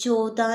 14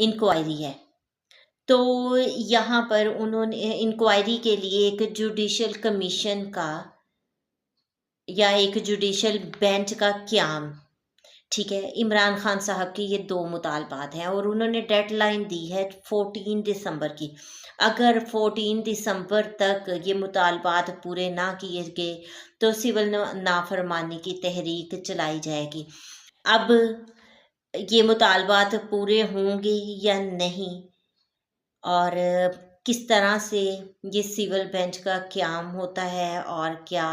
inquiry ہے۔ تو یہاں پر انہوں نے انکوائری کے لیے ایک جوڈیشل کمیشن کا یا ایک جوڈیشل بینچ کا قیام، ٹھیک ہے، عمران خان صاحب کی یہ 2 مطالبات ہیں اور انہوں نے ڈیڈ لائن دی ہے 14 دسمبر کی۔ اگر 14 دسمبر تک یہ مطالبات پورے نہ کیے گئے تو سول نافرمانی کی تحریک چلائی جائے گی۔ اب یہ مطالبات پورے ہوں گے یا نہیں، اور کس طرح سے یہ سول بینچ کا قیام ہوتا ہے، اور کیا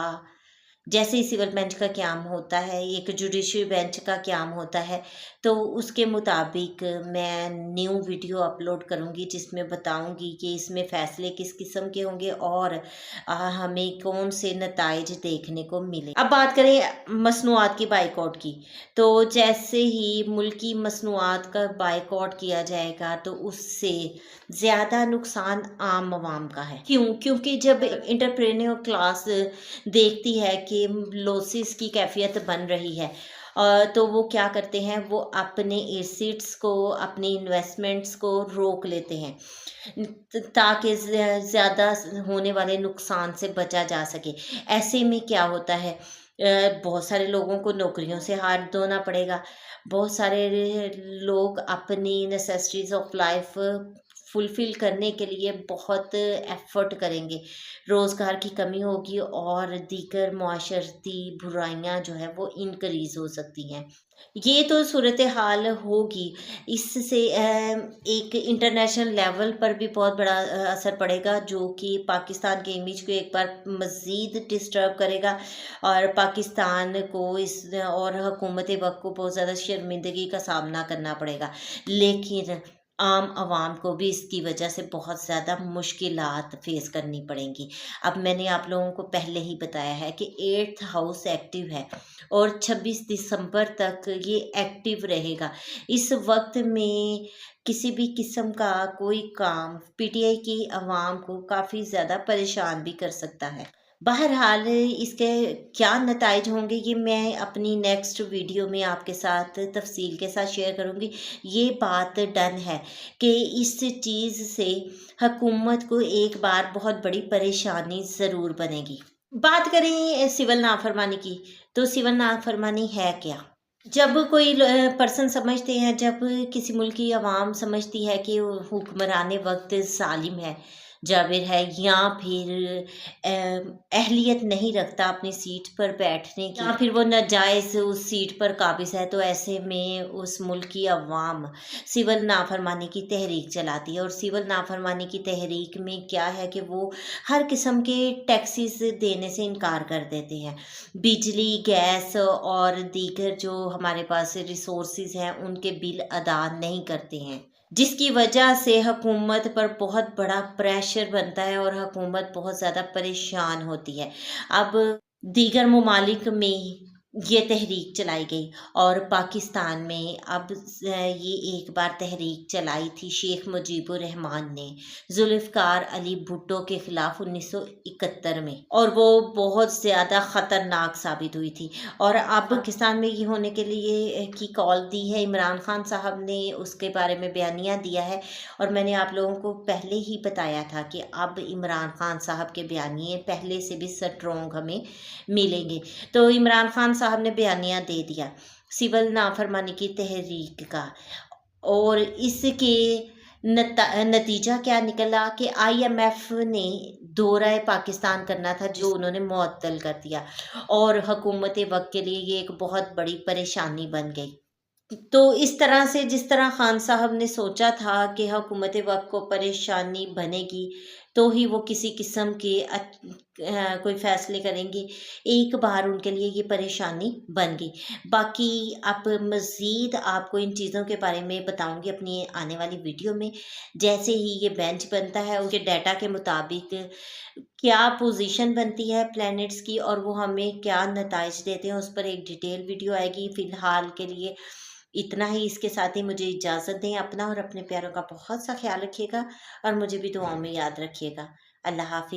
جیسے ہی سول بینچ کا قیام ہوتا ہے، ایک جوڈیشل بینچ کا قیام ہوتا ہے، تو اس کے مطابق میں نیو ویڈیو اپلوڈ کروں گی جس میں بتاؤں گی کہ اس میں فیصلے کس قسم کے ہوں گے اور ہمیں کون سے نتائج دیکھنے کو ملے۔ اب بات کریں مصنوعات کی بائیکاٹ کی، تو جیسے ہی ملکی مصنوعات کا بائیکاٹ کیا جائے گا تو اس سے زیادہ نقصان عام عوام کا ہے۔ کیونکہ جب انٹرپرینور کلاس دیکھتی ہے کہ لوسز کی کیفیت بن رہی ہے، تو وہ کیا کرتے ہیں، وہ اپنے ایسیٹس کو، اپنی انویسٹمنٹس کو روک لیتے ہیں تاکہ زیادہ ہونے والے نقصان سے بچا جا سکے۔ ایسے میں کیا ہوتا ہے، بہت سارے لوگوں کو نوکریوں سے ہاتھ دھونا پڑے گا، بہت سارے لوگ اپنی نیسیسٹیز آف لائف فلفل کرنے کے لیے بہت ایفرٹ کریں گے، روزگار کی کمی ہوگی اور دیگر معاشرتی برائیاں جو ہے وہ انکریز ہو سکتی ہیں۔ یہ تو صورتحال ہوگی، اس سے ایک انٹرنیشنل لیول پر بھی بہت بڑا اثر پڑے گا، جو کہ پاکستان کے امیج کو ایک بار مزید ڈسٹرب کرے گا، اور پاکستان کو اور حکومت وقت کو بہت زیادہ شرمندگی کا سامنا کرنا پڑے گا۔ لیکن عام عوام کو بھی اس کی وجہ سے بہت زیادہ مشکلات فیس کرنی پڑیں گی۔ اب میں نے آپ لوگوں کو پہلے ہی بتایا ہے کہ 8th ہاؤس ایکٹیو ہے اور 26 دسمبر تک یہ ایکٹیو رہے گا۔ اس وقت میں کسی بھی قسم کا کوئی کام پی ٹی آئی کی عوام کو کافی زیادہ پریشان بھی کر سکتا ہے۔ بہرحال اس کے کیا نتائج ہوں گے یہ میں اپنی نیکسٹ ویڈیو میں آپ کے ساتھ تفصیل کے ساتھ شیئر کروں گی۔ یہ بات ڈن ہے کہ اس چیز سے حکومت کو ایک بار بہت بڑی پریشانی ضرور بنے گی۔ بات کریں سول نافرمانی کی، تو سول نافرمانی ہے کیا؟ جب کوئی پرسن سمجھتے ہیں، جب کسی ملک کی عوام سمجھتی ہے کہ حکمران وقت ظالم ہے، جابر ہے، یا پھر اہلیت نہیں رکھتا اپنی سیٹ پر بیٹھنے کی، یا پھر وہ ناجائز اس سیٹ پر قابض ہے، تو ایسے میں اس ملک کی عوام سول نافرمانی کی تحریک چلاتی ہے۔ اور سول نافرمانی کی تحریک میں کیا ہے کہ وہ ہر قسم کے ٹیکسز دینے سے انکار کر دیتے ہیں، بجلی، گیس اور دیگر جو ہمارے پاس ریسورسز ہیں ان کے بل ادا نہیں کرتے ہیں، جس کی وجہ سے حکومت پر بہت بڑا پریشر بنتا ہے اور حکومت بہت زیادہ پریشان ہوتی ہے۔ اب دیگر ممالک میں یہ تحریک چلائی گئی اور پاکستان میں اب یہ ایک بار تحریک چلائی تھی شیخ مجیب الرحمان نے ذوالفقار علی بھٹو کے خلاف 1971 میں، اور وہ بہت زیادہ خطرناک ثابت ہوئی تھی۔ اور اب پاکستان میں یہ ہونے کے لیے کی کال دی ہے، عمران خان صاحب نے اس کے بارے میں بیانیہ دیا ہے، اور میں نے آپ لوگوں کو پہلے ہی بتایا تھا کہ اب عمران خان صاحب کے بیانیے پہلے سے بھی سٹرونگ ہمیں ملیں گے۔ تو عمران خان صاحب نے بیانیہ دے دیا سول نافرمانی کی تحریک کا، اور اس کے نتیجہ کیا نکلا کہ آئی ایم ایف نے دورہ پاکستان کرنا تھا جو انہوں نے معطل کر دیا، اور حکومت وقت کے لیے یہ ایک بہت بڑی پریشانی بن گئی۔ تو اس طرح سے جس طرح خان صاحب نے سوچا تھا کہ حکومت وقت کو پریشانی بنے گی تو ہی وہ کسی قسم کے کوئی فیصلے کریں گے، ایک بار ان کے لیے یہ پریشانی بن گئی۔ باقی اب مزید آپ کو ان چیزوں کے بارے میں بتاؤں گی اپنی آنے والی ویڈیو میں، جیسے ہی یہ بینچ بنتا ہے ان کے ڈیٹا کے مطابق کیا پوزیشن بنتی ہے پلینٹس کی اور وہ ہمیں کیا نتائج دیتے ہیں، اس پر ایک ڈیٹیل ویڈیو آئے گی۔ فی الحال کے لیے اتنا ہی، اس کے ساتھ ہی مجھے اجازت دیں۔ اپنا اور اپنے پیاروں کا بہت سا خیال رکھیے گا اور مجھے بھی دعاؤں میں یاد رکھیے گا۔ اللہ حافظ۔